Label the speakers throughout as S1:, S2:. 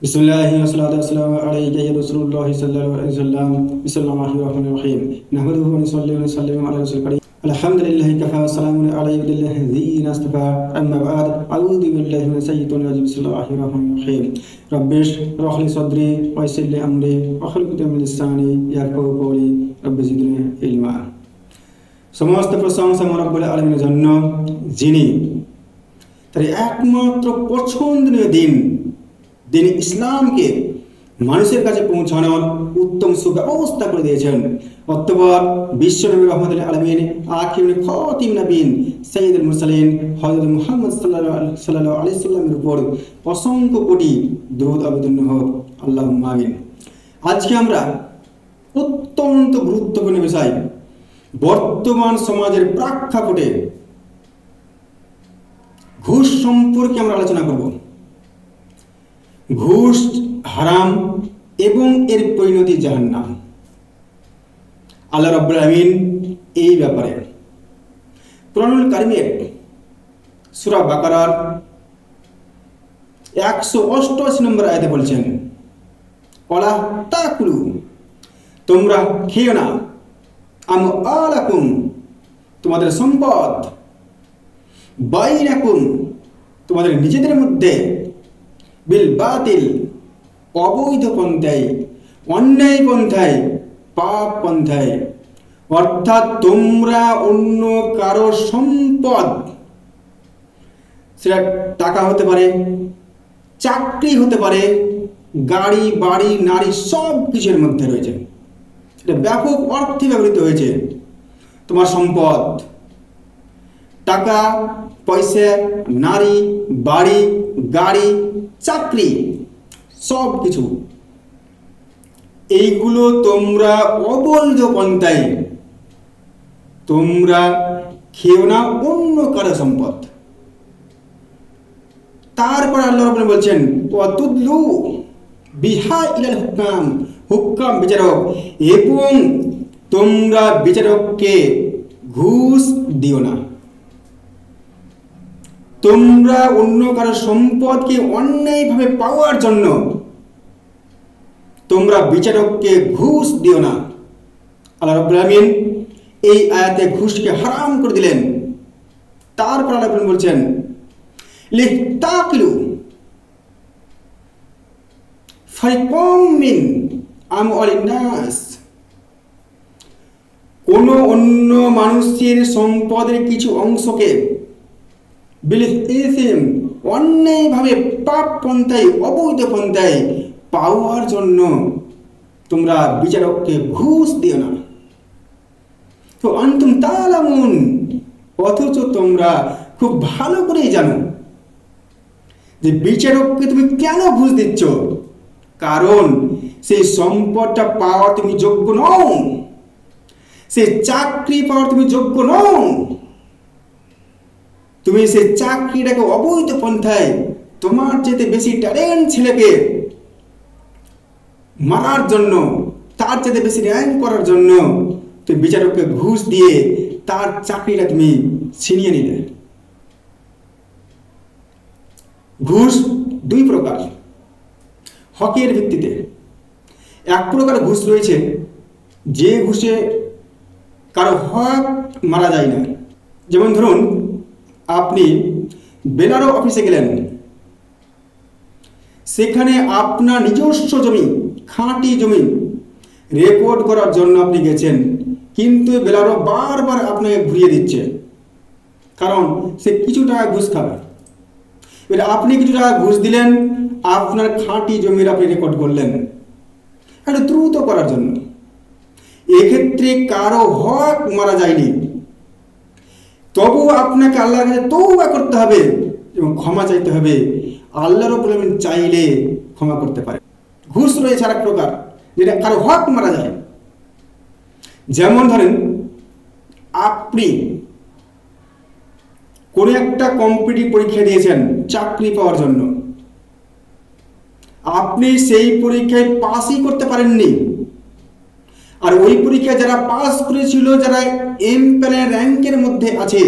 S1: बिस्मिल्लाहि वस्सलातु वस्सलामु अलैका या रसूलुल्लाहि सल्लल्लाहु अलैहि वसल्लम बिस्मिल्लाहिर रहमानिर रहीम नहमदुहु व नुसल्ली व नुसल्लिमु अला रसूलिल करीम अल्हम्दुलिल्लाहि कफा व सलामुन अला इबादिल्लाहिल्लज़ीना इस्तफा अम्मा बाद अऊज़ु बिल्लाहि मिनश शैतानिर रजीम बिस्मिल्लाहिर रहमानिर रहीम रब्बिश रह ली सद्री व यस्सिर ली अमरी वाहलुल उक़दतम मिन लिसानी याफ़क़हू कौली रब्बि ज़िदनी इल्मा। समस्त प्रशंसा रब्बुल आलामीনের জন্য যিনি তার একমাত্র পছন্দনীয় দিন ইসলামকে মানুষের কাছে পৌঁছানোর উত্তম সুব্যবস্থা করে দিয়েছেন। অতঃপর বিশ্বনবী রহমতুল আলামিন আখিরুল খাতিম নবীন সাইয়্যিদুল মুরসালিন হযরত মুহাম্মদ সাল্লাল্লাহু আলাইহি সাল্লামের উপর অসংখ্য কোটি দরুদ আবেদন হোক, আল্লাহুম্মা আমিন। আজকে আমরা অত্যন্ত গুরুত্বপূর্ণ বিষয় বর্তমান সমাজের প্রেক্ষাপটে ঘুষ সম্পর্কে আমরা আলোচনা করব। ঘুষ হারাম এবং এর পরিণতি জাহান্নাম। আল্লাহ রাব্বুল আলামিন এই ব্যাপারে কোরআনুল কারীমের সূরা বাকারার 188 নম্বর আয়াতে বলছেন, ওয়ালা তাকুলু, তোমরা খেও না, আমওয়ালাকুম, তোমাদের সম্পদ, বাইনাকুম, তোমাদের নিজেদের মধ্যে, বিল বাতিল, অবৈধ পন্থায়, অন্যায় পন্থায়, পাপ পন্থায়, অর্থাৎ তোমরা অন্য কারো সম্পদ, সেটা টাকা হতে পারে, চাকরি হতে পারে, গাড়ি বাড়ি নারী সব কিছুর মধ্যে রয়েছে, এটা ব্যাপক অর্থে ব্যবহৃত হয়েছে। তোমার সম্পদ, টাকা পয়সা, নারী বাড়ি গাড়ি চাকরি সব কিছু, এইগুলো তোমরা অবৈধ পন্থায় তোমরা খেও না, অন্য কারো সম্পদ। তারপর আল্লাহ রাব্বুল আলামিন বলছেন, ওয়াতুদলু বিহা ইলাল হুকাম, হুকাম বিচারক, এবং তোমরা বিচারককে ঘুষ দিও না। তোমরা অন্য কারো সম্পদকে অন্যায়ভাবে পাওয়ার জন্য তোমরা বিচারককে ঘুষ দিও না। আল্লাহ রাব্বুল আলামিন এই আয়াতে ঘুষকে হারাম করে দিলেন। তারপর আল্লাহ রাব্বুল বলছেন, লিতাকিলু ফারিকুম মিন আমওয়ালিন নাস, কোন অন্য মানুষের সম্পদের কিছু অংশকে অন্যায়ভাবে পাপ পন্থায় অবৈধ পন্থায় পাওয়ার জন্য তোমরা বিচারককে ঘুষ দিও না। তো আনতুম তালামুন, অথচ তোমরা খুব ভালো করেই জানো যে বিচারককে তুমি কেন ঘুষ দিচ্ছ, কারণ সেই সম্পদটা পাওয়ার তুমি যোগ্য নও, সেই চাকরি পাওয়ার তুমি যোগ্য নও, তুমি সেই চাকরিটাকে অবৈধ পন্থায় তোমার চেয়ে বেশি ট্যালেন্ট ছেলেকে মারার জন্য, তার চেয়ে বেশি র্যাঙ্ক করার জন্য তুমি বিচারককে ঘুষ দিয়ে তার চাকরিটা তুমি ছিনিয়ে নিলে। ঘুষ দুই প্রকার হকের ভিত্তিতে। এক প্রকার ঘুষ রয়েছে যে ঘুষে কারো হক মারা যায় না। যেমন ধরুন, আপনি বেলারো অফিসে গেলেন, সেখানে আপনার নিজস্ব জমি, খাঁটি জমি রেকর্ড করার জন্য আপনি গেছেন, কিন্তু বেলারো বারবার আপনাকে ঘুরিয়ে দিচ্ছে, কারণ সে কিছু টাকা ঘুষ খাবে। এবার আপনি কিছু টাকা ঘুষ দিলেন, আপনার খাঁটি জমির আপনি রেকর্ড করলেন একটু দ্রুত করার জন্য। এক্ষেত্রে কারো হক মারা যায়নি, তবু আপনাকে আল্লাহর কাছে তওবা করতে হবে এবং ক্ষমা চাইতে হবে। আল্লাহ রাব্বুল আলামিন চাইলে ক্ষমা করতে পারে। ঘুষ রয়েছে আরেক প্রকার, যেটা কারো হক মারা যায়। যেমন ধরেন, আপনি কোনো একটা কম্পিটিটিভ পরীক্ষা দিয়েছেন চাকরি পাওয়ার জন্য, আপনি সেই পরীক্ষায় পাসই করতে পারেননি, আর ওই পরীক্ষায় যারা পাস করেছিল, যারা এমপ্যানেল র্যাঙ্কের মধ্যে আছে,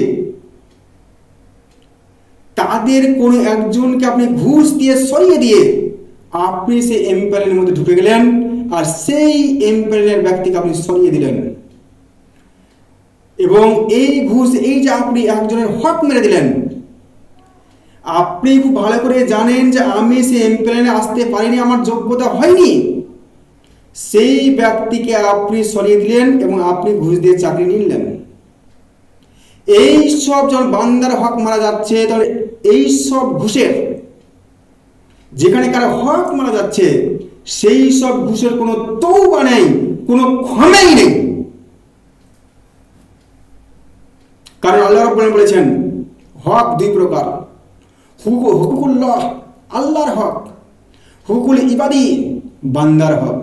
S1: তাদের কোনো একজনকে আপনি ঘুষ দিয়ে সরিয়ে দিয়ে আপনি সেই এম্পায়ারের মধ্যে ঢুকে গেলেন আর সেই এম্পায়ারের ব্যক্তিকে আপনি সরিয়ে দিলেন। এবং এই ঘুষ, এই যে আপনি একজনের হক মেরে দিলেন, আপনি খুব ভালো করে জানেন যে আমি সেই এম্পায়ারে আসতে পারিনি, আমার যোগ্যতা হয়নি, সেই ব্যক্তিকে আপনি সরিয়ে দিলেন এবং আপনি ঘুষ দিয়ে চাকরি নিলেন। এই সব যখন বান্দার হক মারা যাচ্ছে, তখন এই সব ঘুষের, যেখানে কারো হক মারা যাচ্ছে, সেই সব ঘুষের কোনো তওবা নেই, কোনো ক্ষমাই নেই। কারণ আল্লাহ রাব্বুল আলামিন বলেছেন হক দুই প্রকার, হুকুকুল্লাহ আল্লাহর হক, হুকুকুল ইবাদি বান্দার হক।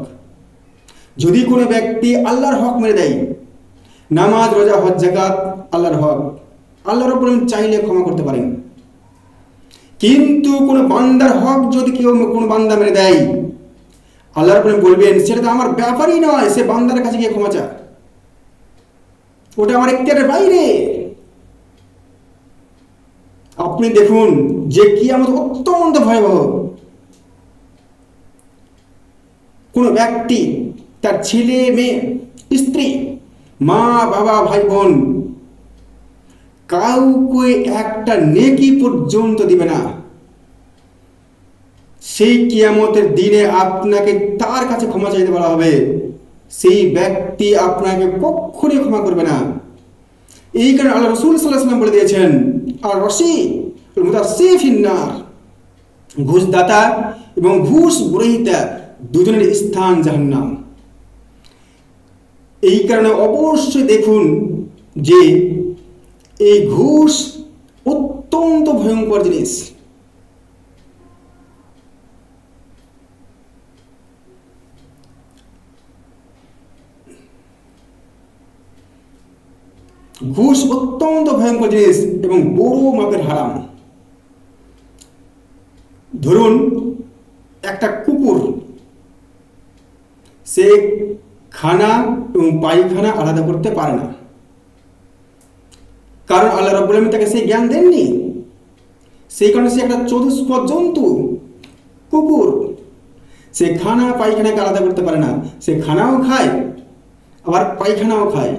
S1: যদি কোনো ব্যক্তি আল্লাহর হক মেরে দেয়, নামাজ রোজা হজ যাকাত আল্লাহর হক, আল্লাহ রাব্বুল আলামিন চাইলে ক্ষমা করতে পারেন। কিন্তু কোনো বান্দার হক যদি কেউ কোনো বান্দা মেরে দেয়, আল্লাহ রাব্বুল আলামিন বলবেন সেটা তো আমার ব্যাপারই নয়, সে বান্দার কাছে গিয়ে ক্ষমা চা, ওটা আমার ইখতিয়ারের বাইরে। আপনি দেখুন যে কিয়ামত অত্যন্ত ভয়াবহ। কোন ব্যক্তি তার ছেলে মেয়ে স্ত্রী মা বাবা ভাই বোন কাউকে একটা নেকি পর্যন্ত দিবে না, সেই কিয়ামতের দিনে আপনাকে তার কাছে ক্ষমা চাইতে বলা হবে, সেই ব্যক্তি আপনাকে কখনোই ক্ষমা করবে না। এই কারণে আল্লাহ রাসূল সাল্লাল্লাহু আলাইহি ওয়াসাল্লাম বলে দিয়েছেন আর রশি মুতাসিফিন্নার, ঘুষদাতা এবং ঘুষ গ্রহীতা দুজনের স্থান জাহান্নাম। এই কারণে অবশ্যই দেখুন যে এই ঘুষ অত্যন্ত ভয়ঙ্কর জিনিস। ঘুষ অত্যন্ত ভয়ঙ্কর জিনিস এবং বড় মাপের হারাম। ধরুন একটা কুকুর, সে খানা এবং পায়খানা আলাদা করতে পারে না, কারণ আল্লাহ রাব্বুল আলামিন তাকে সেই জ্ঞান দেননি। সেই কারণে সে একটা চতুষ্পদ জন্তু কুকুর, সে খানা পায়খানাকে আলাদা করতে পারে না, সে খানাও খায় আবার পায়খানাও খায়।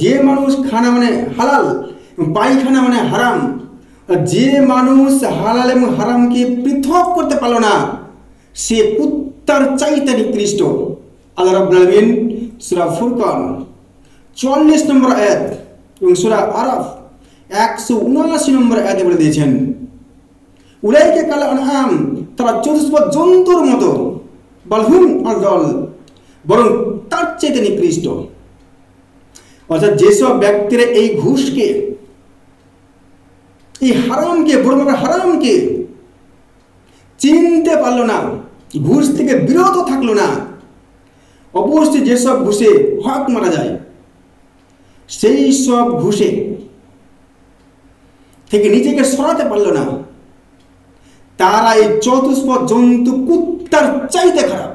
S1: যে মানুষ খানা মানে হালাল এবং পায়খানা মানে হারাম, যে মানুষ হালাল এবং হারামকে পৃথক করতে পারল না, সে কুত্তার চাইতে নিকৃষ্ট। আল্লাহ রাব্বুল আলামিন সূরা ফুরকান 44 নম্বর আয়াত এবং সূরা আরাফ 179 নম্বর আয়াতে বলে দিয়েছেন, উলাইকা কাল আনআম, তারা চতুষ্পদ জন্তুর মতো, বালহুম আযাল, বরং তার চাইতে নিকৃষ্ট। অর্থাৎ যেসব ব্যক্তিরা এই ঘুষকে, এই হারামকে, বড় মাপের হারামকে চিনতে পারলো না, ঘুষ থেকে বিরত থাকলো না, অবশ্যই যেসব ঘুষে হক মারা যায়, সেই সব ঘুষে থেকে নিজেকে সরাতে পারলো না, তারা এই চতুষ্পদ জন্তু কুত্তার চাইতে খারাপ।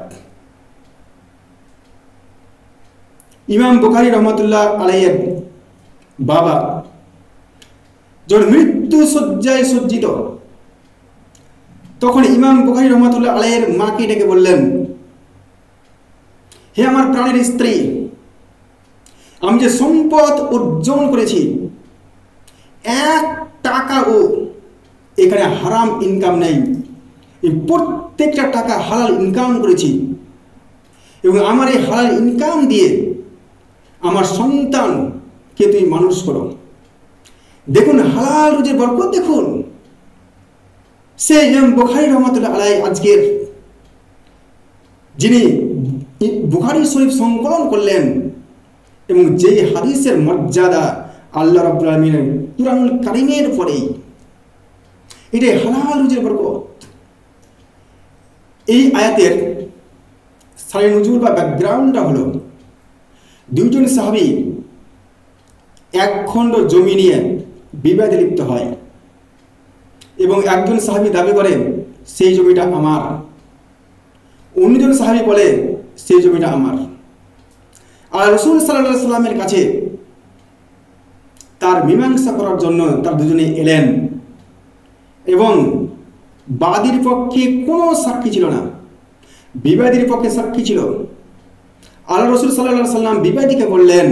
S1: ইমাম বুখারী রহমাতুল্লাহ আলাইহির বাবা যখন মৃত্যু শয্যায় সজ্জিত, তখন ইমাম বুখারী রহমাতুল্লাহ আলাইহির মাকে ডেকে বললেন, হে আমার প্রাণের স্ত্রী, আমি যে সম্পদ অর্জন করেছি, 1 টাকাও এখানে হারাম ইনকাম নেই, এই প্রত্যেকটা টাকা হালাল ইনকাম করেছি, এবং আমার এই হালাল ইনকাম দিয়ে আমার সন্তানকে তুমি মানুষ করো। দেখুন হালাল রুজির বরকত দেখুন। সে ইমাম বুখারী রহমাতুল্লাহ আলাইহি আজকের যিনি বুখারী শরীফ সংকলন করলেন এবং যেই হাদিসের মর্যাদা আল্লাহ রাব্বুল আলামিনের কুরআনুল কারীমের পরেই, এটাই হালাল রুজির বরকত। এই আয়াতের সারে নুজুল বা ব্যাকগ্রাউন্ডটা হলো, দুইজন সাহাবী এক খণ্ড জমি নিয়ে বিবাদে লিপ্ত হয় এবং একজন সাহাবী দাবি করে সেই জমিটা আমার, অন্যজন সাহাবী বলে সেই জমিটা আমার। আর রাসূল সাল্লাল্লাহু আলাইহি সাল্লামের কাছে তার মীমাংসা করার জন্য তার দুজনে এলেন এবং বাদীর পক্ষে কোনো সাক্ষী ছিল না, বিবাদীর পক্ষে সাক্ষী ছিল। আল্লাহ রাসূল সাল্লাল্লাহু আলাইহি সাল্লাম বিবাদীকে বললেন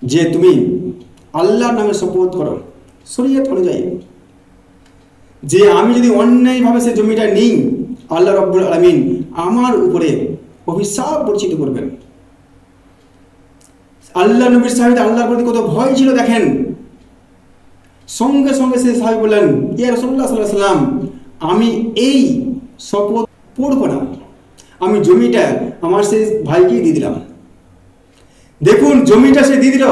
S1: যে তুমি আল্লাহর নামে শপথ করো শরীয়ত অনুযায়ী যে আমি যদি অন্যায়ভাবে সে জমিটা নিই, আল্লাহ রাব্বুল আলামিন আমার উপরে অভিশাপ বর্ষিত করবেন। আল্লাহ নবীর সাহাবীদের আল্লাহর প্রতি কত ভয় ছিল দেখেন। সঙ্গে সঙ্গে সেই সাহাবী বললেন, ইয়া রাসূলুল্লাহ সাল্লাল্লাহু আলাইহি ওয়াসাল্লাম, আমি এই শপথ পড়ব না, আমি জমিটা আমার সেই ভাইকে দিয়ে দিলাম। দেখুন, জমিটা সে দিয়ে দিল,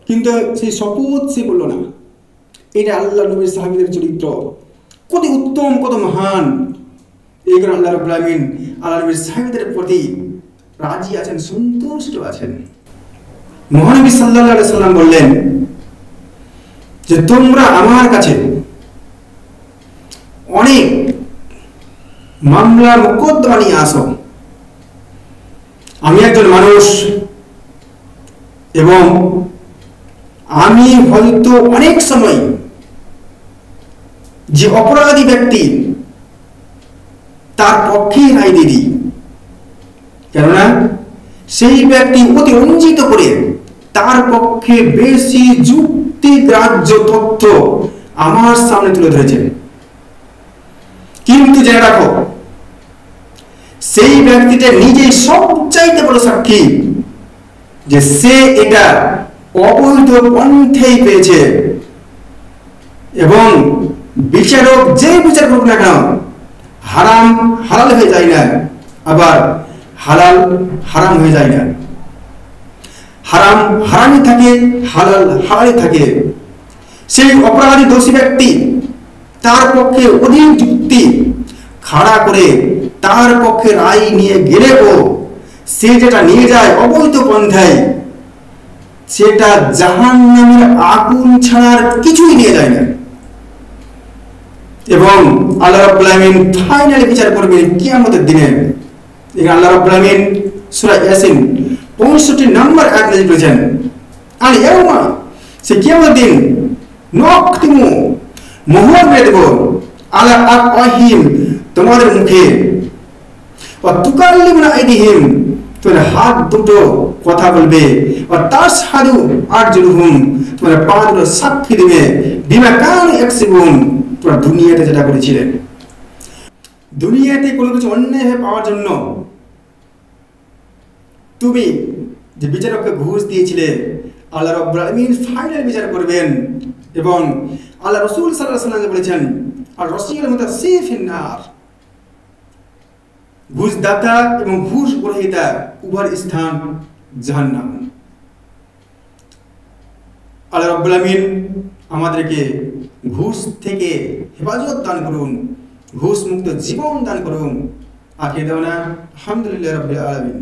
S1: কিন্তু সেই শপথ সে বলল না। এটা আল্লাহ নবীর সাহাবীদের চরিত্র, কত উত্তম, কত মহান। এই কারণে আল্লাহ রাব্বুল আলামিন আল্লাহ নবীর সাহাবীদের প্রতি রাজি আছেন, সন্তুষ্ট আছেন। মহানবী সাল্লাল্লাহু আলাইহি সাল্লাম বললেন যে তোমরা আমার কাছে অনেক মামলা মোকদ্দমা নিয়ে আসো, আমি একজন মানুষ এবং আমি হয়তো অনেক সময় যে অপরাধী ব্যক্তি তার পক্ষে রায় দিয়ে দিই, কেননা সেই ব্যক্তি অতিরঞ্জিত করে তার পক্ষে বেশি যুক্তিগ্রাহ্য তথ্য আমার সামনে তুলে ধরেছেন। কিন্তু জেনে রাখো, সেই ব্যক্তিটা নিজেই সবচাইতে বড় সাক্ষী যে সে এটা অবৈধ পন্থায় পেয়েছে, এবং বিচারক যে বিচার করুক না কেন, হারাম হালাল হয়ে যায় না, আবার হালাল হারাম হয়ে যায় না। হারাম হারামই থাকে, হালাল হালালই থাকে। সেই অপরাধী দোষী ব্যক্তি তার পক্ষে অধিক যুক্তি খাড়া করে তার পক্ষে রায় নিয়ে গেলেও সে যেটা নিয়ে যায় অবৈধ পন্থায়, সেটা জাহান্নামের আগুন ছাড়ার কিছুই নিয়ে যায় না। এবং আল্লাহ রাব্বুল আলামিন ফাইনালি বিচার করবেন কিয়ামতের দিনে। এখানে আল্লাহ রাব্বুল আলামিন সূরা ইয়াসিন 65 নম্বর আয়াত নাযিল করেছেন, আর ইয়াউমা, সে কিয়ামতের দিন, নখতিমু, মোহর মেরে দেব, আলা আফওয়াহিম, তোমাদের মুখে, ওয়া তুকাল্লিমুনা আইদিহিম, তোমার হাত দুটো কথা বলবে, ওয়া তাশহাদু আরজুলুহুম, তোমার পা দুটো সাক্ষী দিবে, বিমা কানু ইয়াকসিবুন, তোমরা দুনিয়াতে যেটা করেছিলেন। দুনিয়াতে কোনো কিছু অন্যায়ভাবে পাওয়ার জন্য তুমি যে বিচারককে ঘুষ দিয়েছিলে, আল্লাহ রাব্বুল আলামিন ফাইনাল বিচার করবেন। এবং আল্লাহ রাসূল সাল্লাল্লাহু আলাইহি ওয়াসাল্লাম বলেছেন, আর রাসূলের মুতাসিফিন নার, ঘুষদাতা এবং ঘুষ গ্রহীতা উভয়ের স্থান জাহান্নাম। আল্লাহ রাব্বুল আলামিন আমাদেরকে ঘুষ থেকে হেফাজত দান করুন, ঘুষ মুক্ত জীবন দান করুন। আখির দাওয়ানা আলহামদুলিল্লাহি রাব্বিল আলামিন।